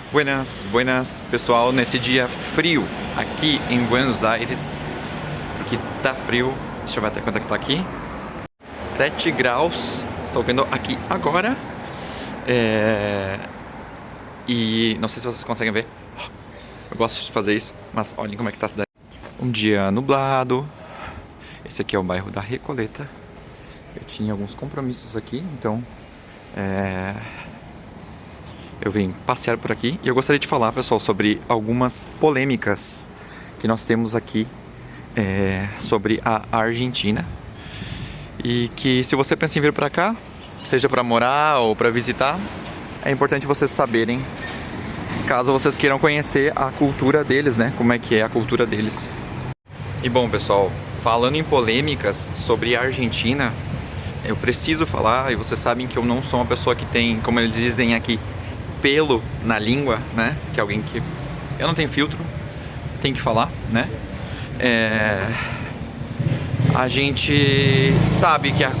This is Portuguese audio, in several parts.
Buenas, buenas pessoal, nesse dia frio aqui em Buenos Aires, porque tá frio. Deixa eu ver até quanto é que tá aqui. 7 graus, estou vendo aqui agora. E não sei se vocês conseguem ver. Eu gosto de fazer isso, mas olhem como é que tá a cidade. Um dia nublado. Esse aqui é o bairro da Recoleta. Eu tinha alguns compromissos aqui, então eu vim passear por aqui e eu gostaria de falar, pessoal, sobre algumas polêmicas que nós temos aqui sobre a Argentina. E que se você pensa em vir para cá, seja para morar ou para visitar, é importante vocês saberem, caso vocês queiram conhecer a cultura deles, né? Como é que é a cultura deles. E bom, pessoal, falando em polêmicas sobre a Argentina, eu preciso falar, e vocês sabem que eu não sou uma pessoa que tem, como eles dizem aqui, pelo na língua, né? Que é alguém que... eu não tenho filtro, tem que falar, né? A gente sabe que a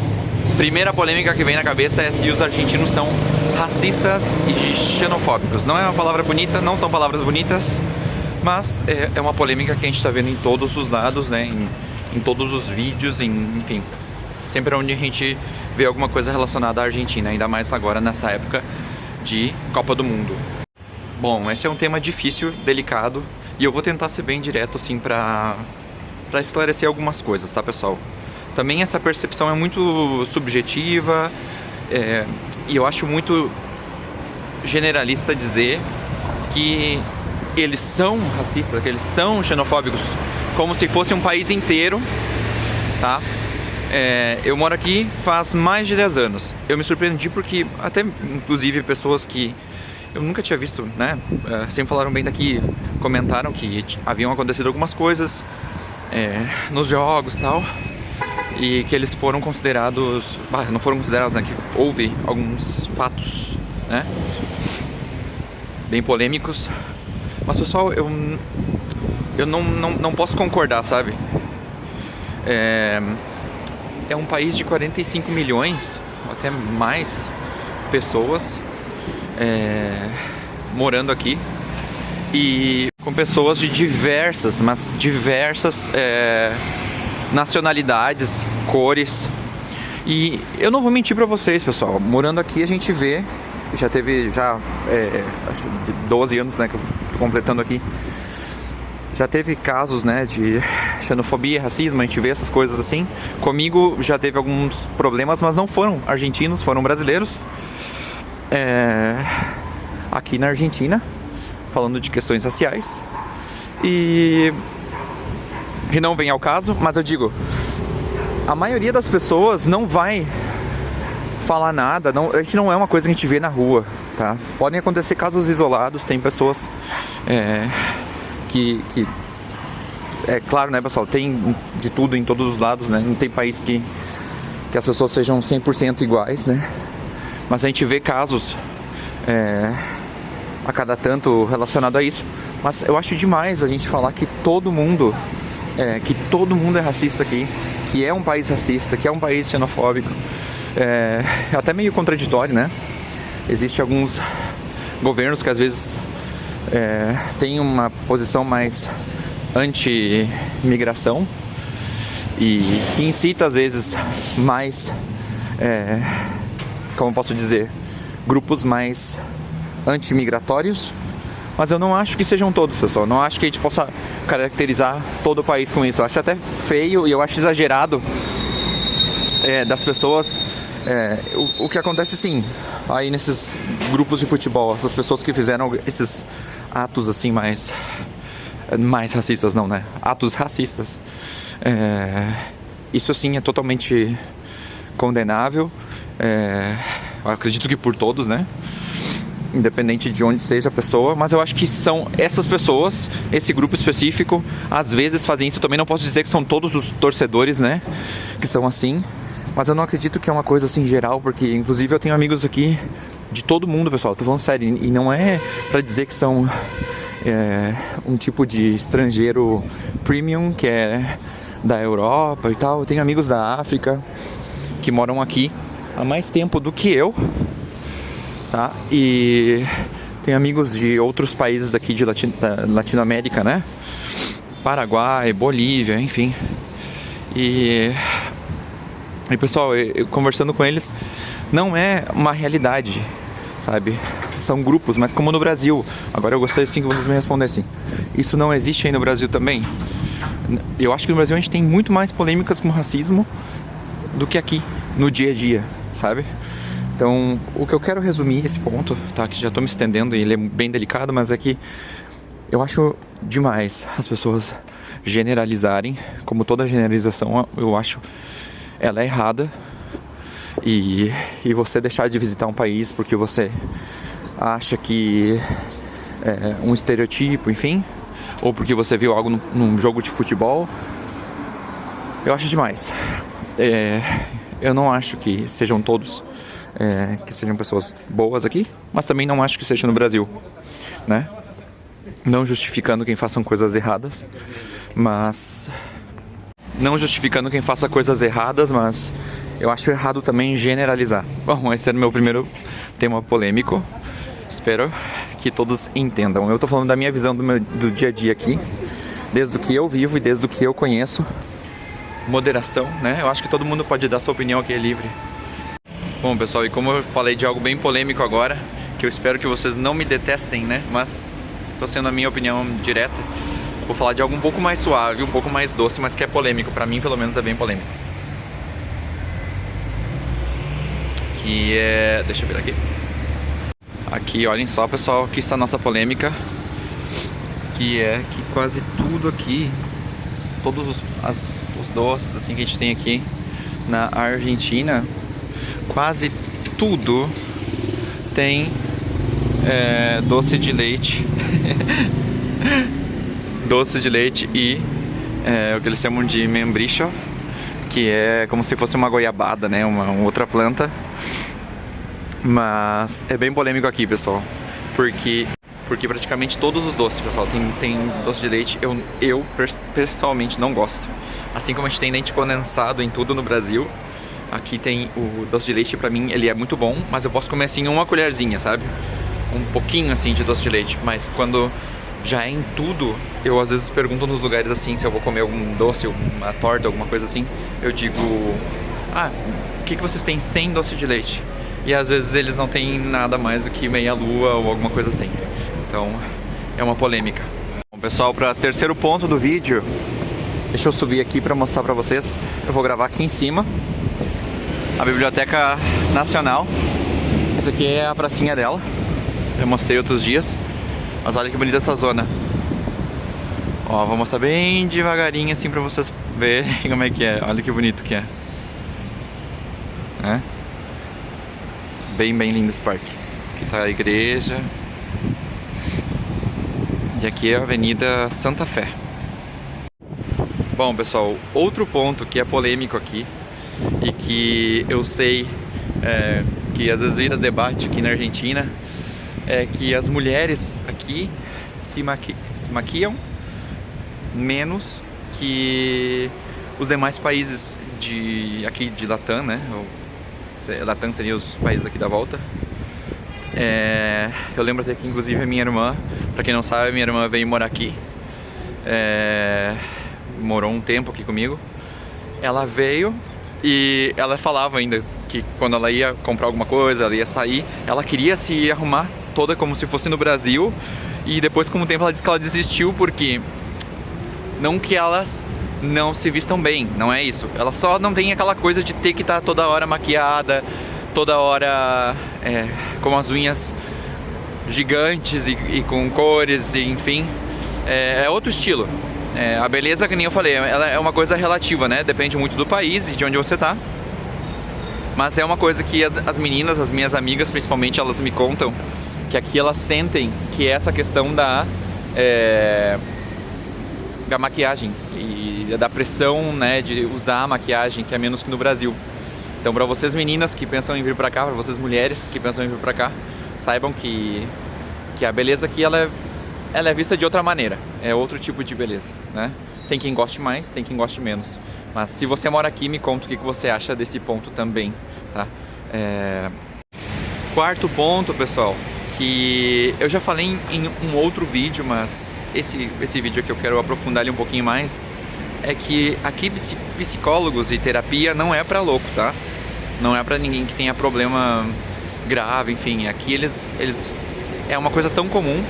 primeira polêmica que vem na cabeça é se os argentinos são racistas e xenofóbicos. Não é uma palavra bonita, não são palavras bonitas, mas é uma polêmica que a gente está vendo em todos os lados, né? Em todos os vídeos, enfim, sempre onde a gente vê alguma coisa relacionada à Argentina, ainda mais agora nessa época de Copa do Mundo. Bom, esse é um tema difícil, delicado, e eu vou tentar ser bem direto assim para esclarecer algumas coisas, tá, pessoal? Também essa percepção é muito subjetiva, e eu acho muito generalista dizer que eles são racistas, que eles são xenofóbicos, como se fosse um país inteiro, tá? Eu moro aqui faz mais de 10 anos. Eu me surpreendi porque até, inclusive, pessoas que eu nunca tinha visto, né? Sempre falaram bem daqui, comentaram que haviam acontecido algumas coisas nos jogos e tal, e que eles foram considerados... não foram considerados, né? Que houve alguns fatos, né? Bem polêmicos. Mas, pessoal, eu não posso concordar, sabe? É um país de 45 milhões, ou até mais, pessoas morando aqui, e com pessoas de diversas nacionalidades, cores. E eu não vou mentir pra vocês, pessoal, morando aqui a gente vê, já teve acho de 12 anos, né, que eu tô completando aqui, já teve casos, né, de xenofobia, racismo, a gente vê essas coisas assim. Comigo já teve alguns problemas, mas não foram argentinos, foram brasileiros. Aqui na Argentina, falando de questões raciais. E que não vem ao caso, mas eu digo, a maioria das pessoas não vai falar nada, a gente não é uma coisa que a gente vê na rua, tá? Podem acontecer casos isolados, tem pessoas que é claro, né, pessoal, tem de tudo em todos os lados, né? Não tem país que as pessoas sejam 100% iguais, né? Mas a gente vê casos a cada tanto relacionado a isso. Mas eu acho demais a gente falar que todo mundo é racista aqui, que é um país racista, que é um país xenofóbico. É até meio contraditório, né? Existem alguns governos que às vezes têm uma posição mais anti-migração e que incita às vezes mais, como eu posso dizer, grupos mais anti-migratórios. Mas eu não acho que sejam todos, pessoal. Não acho que a gente possa caracterizar todo o país com isso. Eu acho até feio e eu acho exagerado das pessoas. O que acontece, sim, aí nesses grupos de futebol, essas pessoas que fizeram esses atos assim mais racistas, não, né? Atos racistas. Isso sim é totalmente condenável. Eu acredito que por todos, né? Independente de onde seja a pessoa, mas eu acho que são essas pessoas, esse grupo específico, às vezes fazem isso. Eu também não posso dizer que são todos os torcedores, né, que são assim, mas eu não acredito que é uma coisa assim geral, porque inclusive eu tenho amigos aqui de todo mundo, pessoal, tô falando sério, e não é pra dizer que são um tipo de estrangeiro premium, que é da Europa e tal. Eu tenho amigos da África que moram aqui há mais tempo do que eu, tá? E Tenho amigos de outros países aqui da Latinoamérica, né? Paraguai, Bolívia, enfim. E pessoal, eu conversando com eles, não é uma realidade, sabe? São grupos, mas como no Brasil. Agora eu gostaria sim que vocês me respondessem. Isso não existe aí no Brasil também? Eu acho que no Brasil a gente tem muito mais polêmicas com racismo do que aqui, no dia a dia, sabe? Então, o que eu quero resumir esse ponto, tá? Que já tô me estendendo e ele é bem delicado, mas é que eu acho demais as pessoas generalizarem, como toda generalização, eu acho ela é errada. E você deixar de visitar um país porque você acha que é um estereotipo, enfim, ou porque você viu algo num jogo de futebol, eu acho demais. Eu não acho que sejam todos, que sejam pessoas boas aqui, mas também não acho que seja no Brasil, né? Não justificando quem faça coisas erradas, mas... eu acho errado também generalizar. Bom, esse era o meu primeiro tema polêmico. Espero que todos entendam. Eu tô falando da minha visão do dia a dia aqui, desde o que eu vivo e desde o que eu conheço. Moderação, né? Eu acho que todo mundo pode dar sua opinião aqui, é livre. Bom, pessoal, e como eu falei de algo bem polêmico agora, que eu espero que vocês não me detestem, né? Mas tô sendo a minha opinião direta. Vou falar de algo um pouco mais suave, um pouco mais doce, mas que é polêmico. Pra mim, pelo menos, é bem polêmico. Que é... deixa eu ver aqui. Aqui, olhem só, pessoal, aqui está a nossa polêmica. Que é que quase tudo aqui, todos os doces assim que a gente tem aqui na Argentina, quase tudo tem doce de leite. Doce de leite e o que eles chamam de membrillo, que é como se fosse uma goiabada, né? Uma outra planta. Mas é bem polêmico aqui, pessoal, porque praticamente todos os doces, pessoal, tem doce de leite. Eu pessoalmente não gosto. Assim como a gente tem leite condensado em tudo no Brasil, aqui tem o doce de leite. Pra mim ele é muito bom, mas eu posso comer assim uma colherzinha, sabe? Um pouquinho assim de doce de leite. Mas quando já é em tudo, eu às vezes pergunto nos lugares assim se eu vou comer algum doce, uma torta, alguma coisa assim. Eu digo, o que vocês têm sem doce de leite? E às vezes eles não têm nada mais do que meia lua ou alguma coisa assim. Então é uma polêmica. Bom, pessoal, para terceiro ponto do vídeo, deixa eu subir aqui para mostrar para vocês. Eu vou gravar aqui em cima a Biblioteca Nacional. Essa aqui é a pracinha dela. Eu mostrei outros dias. Mas olha que bonita essa zona. Ó, vou mostrar bem devagarinho assim para vocês verem como é que é. Olha que bonito que é. Bem lindo esse parque. Aqui tá a igreja. E aqui é a Avenida Santa Fé. Bom, pessoal, outro ponto que é polêmico aqui e que eu sei que às vezes vira debate aqui na Argentina, é que as mulheres aqui se maquiam menos que os demais países aqui de Latam, né? Latam seria os países aqui da volta. Eu lembro até que inclusive a minha irmã, pra quem não sabe, minha irmã veio morar aqui, morou um tempo aqui comigo. Ela veio e ela falava ainda que quando ela ia comprar alguma coisa, ela ia sair, ela queria se arrumar toda como se fosse no Brasil. E depois, com o tempo, ela disse que ela desistiu porque não que elas não se vistam bem, não é isso. Ela só não tem aquela coisa de ter que estar toda hora maquiada, toda hora com as unhas gigantes e com cores, e, enfim. É outro estilo. A beleza, que nem eu falei, ela é uma coisa relativa, né? Depende muito do país e de onde você tá. Mas é uma coisa que as meninas, as minhas amigas principalmente, elas me contam que aqui elas sentem que é essa questão da maquiagem e da pressão, né, de usar a maquiagem, que é menos que no Brasil. Então, para vocês meninas que pensam em vir pra cá, para vocês mulheres que pensam em vir pra cá, saibam que a beleza aqui ela é vista de outra maneira. É outro tipo de beleza, né? Tem quem goste mais, tem quem goste menos. Mas se você mora aqui, me conta o que você acha desse ponto também, tá? Quarto ponto, pessoal, que eu já falei em um outro vídeo, mas esse vídeo aqui eu quero aprofundar ele um pouquinho mais, é que aqui psicólogos e terapia não é pra louco, tá? Não é pra ninguém que tenha problema grave, enfim. Aqui eles é uma coisa tão comum.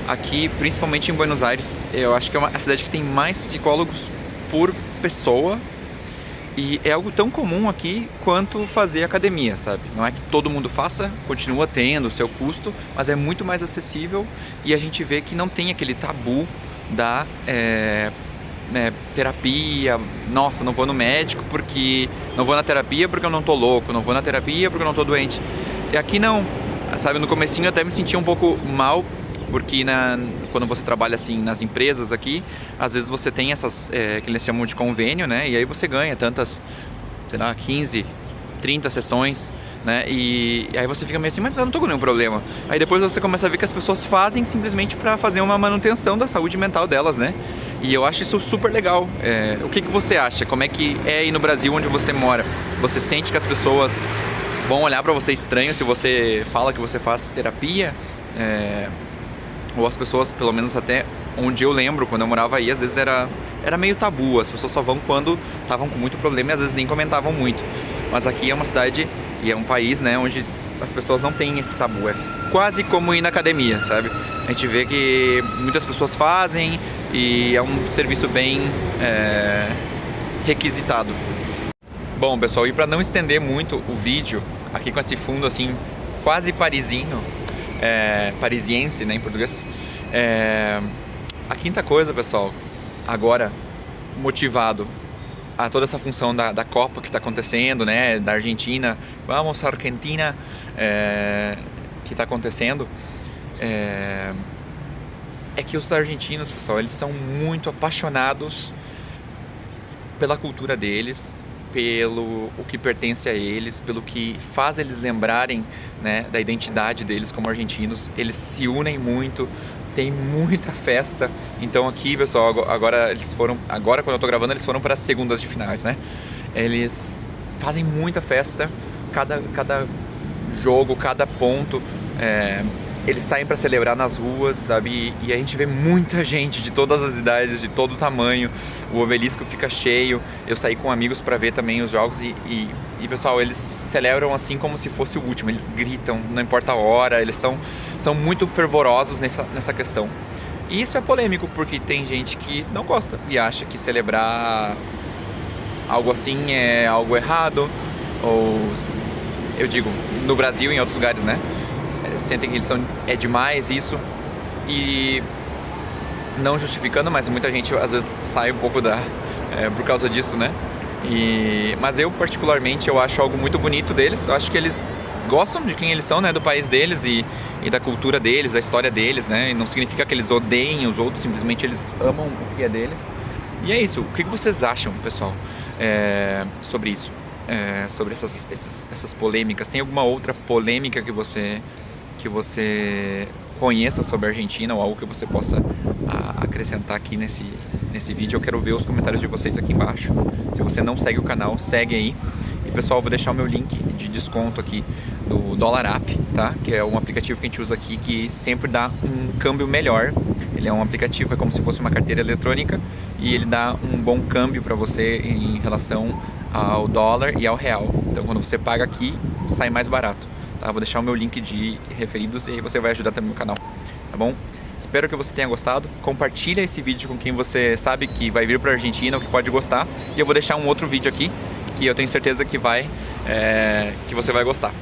Aqui, principalmente em Buenos Aires, eu acho que é a cidade que tem mais psicólogos por pessoa. E é algo tão comum aqui quanto fazer academia, sabe? Não é que todo mundo faça, continua tendo o seu custo, mas é muito mais acessível e a gente vê que não tem aquele tabu da terapia. Nossa, não vou no médico porque... não vou na terapia porque eu não tô louco, não vou na terapia porque eu não tô doente. E aqui não, sabe? No comecinho eu até me sentia um pouco mal, porque quando você trabalha assim nas empresas aqui, às vezes você tem essas que eles chamam de convênio, né? E aí você ganha tantas, sei lá, 15, 30 sessões, né? E aí você fica meio assim, mas eu não tô com nenhum problema. Aí depois você começa a ver que as pessoas fazem simplesmente para fazer uma manutenção da saúde mental delas, né? E eu acho isso super legal. O que você acha? Como é que é aí no Brasil onde você mora? Você sente que as pessoas vão olhar para você estranho se você fala que você faz terapia? Ou as pessoas, pelo menos até onde eu lembro, quando eu morava aí, às vezes era meio tabu. As pessoas só vão quando estavam com muito problema e às vezes nem comentavam muito. Mas aqui é uma cidade e é um país, né, onde as pessoas não têm esse tabu. É quase como ir na academia, sabe? A gente vê que muitas pessoas fazem e é um serviço bem requisitado. Bom, pessoal, e para não estender muito o vídeo, aqui com esse fundo assim, quase parisinho, parisiense, né, em português. A quinta coisa, pessoal, agora motivado a toda essa função da Copa que está acontecendo, né, da Argentina, vamos Argentina, que está acontecendo, é que os argentinos, pessoal, eles são muito apaixonados pela cultura deles, pelo o que pertence a eles, pelo que faz eles lembrarem, né, da identidade deles como argentinos. Eles se unem muito, tem muita festa. Então aqui, pessoal, agora quando eu tô gravando, eles foram para as segundas de finais, né? Eles fazem muita festa, cada jogo, cada ponto, eles saem para celebrar nas ruas, sabe? E a gente vê muita gente de todas as idades, de todo tamanho. O obelisco fica cheio. Eu saí com amigos para ver também os jogos e pessoal, eles celebram assim como se fosse o último. Eles gritam, não importa a hora. Eles são muito fervorosos nessa questão. E isso é polêmico porque tem gente que não gosta e acha que celebrar algo assim é algo errado. Ou, eu digo, no Brasil e em outros lugares, né? Sentem que eles é demais isso, e não justificando, mas muita gente às vezes sai um pouco por causa disso, né? Mas eu particularmente eu acho algo muito bonito deles. Eu acho que eles gostam de quem eles são, né? Do país deles e da cultura deles, da história deles, né? E não significa que eles odeiem os outros, simplesmente eles amam o que é deles. E é isso. O que vocês acham, pessoal, sobre isso? Sobre essas polêmicas? Tem alguma outra polêmica que você conheça sobre a Argentina, ou algo que você possa acrescentar aqui nesse vídeo? Eu quero ver os comentários de vocês aqui embaixo. Se você não segue o canal, segue aí. E pessoal, eu vou deixar o meu link de desconto aqui do Dollar App, tá? Que é um aplicativo que a gente usa aqui que sempre dá um câmbio melhor. Ele é um aplicativo, é como se fosse uma carteira eletrônica, e ele dá um bom câmbio para você em relação ao dólar e ao real. Então quando você paga aqui, sai mais barato, tá? Vou deixar o meu link de referidos e aí você vai ajudar também no canal, tá bom? Espero que você tenha gostado. Compartilha esse vídeo com quem você sabe que vai vir para a Argentina ou que pode gostar. E eu vou deixar um outro vídeo aqui que eu tenho certeza que você vai gostar.